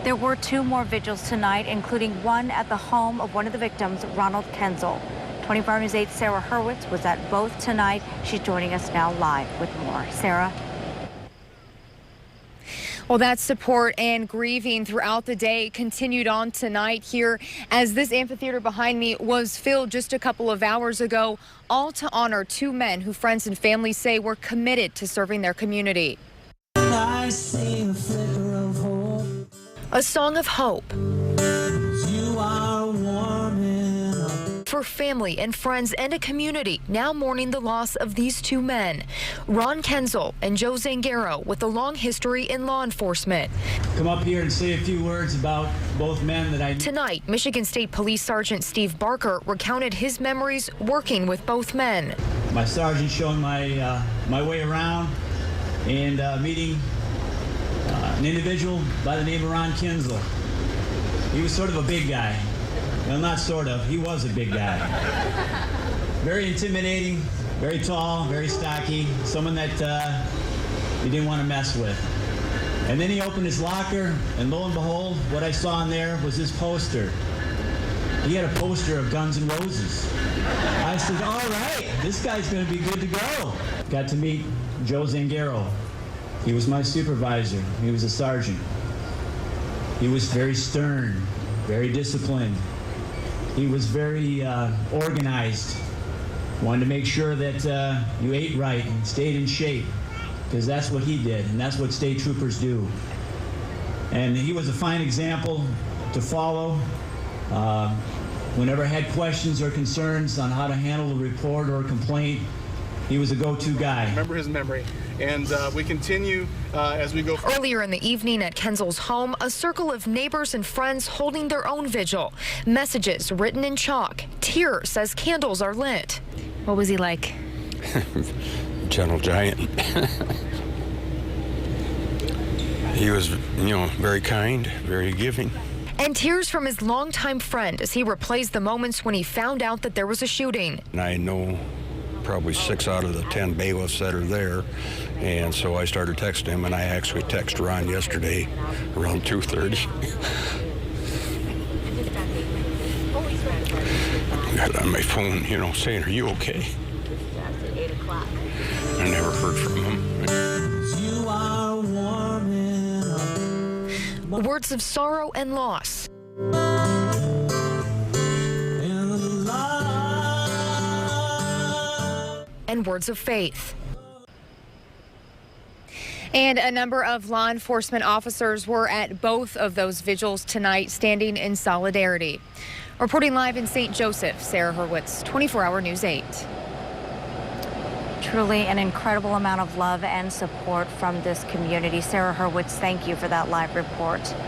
There were 2 more vigils tonight, including one at the home of one of the victims, Ronald Kenzel. 24 News 8's Sarah Hurwitz was at both tonight. She's joining us now live with more. Sarah? Well, that support and grieving throughout the day continued on tonight here as this amphitheater behind me was filled just a couple of hours ago, all to honor 2 men who friends and family say were committed to serving their community. I see a flicker of hope. A song of hope. You are warming up. For family and friends and a community now mourning the loss of these 2 men, Ron Kenzel and Joe Zangaro, with a long history in law enforcement. Come up here and say a few words about both men that I knew. Tonight, Michigan State Police Sergeant Steve Barker recounted his memories working with both men. My sergeant showing my way around and meeting an individual by the name of Ron Kenzel. He was sort of a big guy. Well, not sort of. He was a big guy. Very intimidating, very tall, very stocky, someone that you didn't want to mess with. And then he opened his locker, and lo and behold, what I saw in there was his poster. He had a poster of Guns N' Roses. I said, all right, this guy's going to be good to go. Got to meet Joe Zangaro. He was my supervisor. He was a sergeant. He was very stern, very disciplined. He was very organized. Wanted to make sure that you ate right and stayed in shape, because that's what he did, and that's what state troopers do. And he was a fine example to follow. Whenever I had questions or concerns on how to handle a report or a complaint, he was a go-to guy. Remember his memory, and we continue as we go forward. Earlier in the evening at Kenzel's home, a circle of neighbors and friends holding their own vigil. Messages written in chalk, tears as candles are lit. What was he like? Gentle giant. He was, very kind, very giving. And tears from his longtime friend as he replays the moments when he found out that there was a shooting. And I know probably 6 out of the 10 bailiffs that are there, and so I started texting him, and I actually texted Ron yesterday around 2:30. Got on my phone, saying, "Are you okay?" I never heard from him. You are warming up. Words of sorrow and loss. And words of faith. And a number of law enforcement officers were at both of those vigils tonight, standing in solidarity. Reporting live in St. Joseph, Sarah Hurwitz, 24-Hour News 8. Truly an incredible amount of love and support from this community. Sarah Hurwitz, thank you for that live report.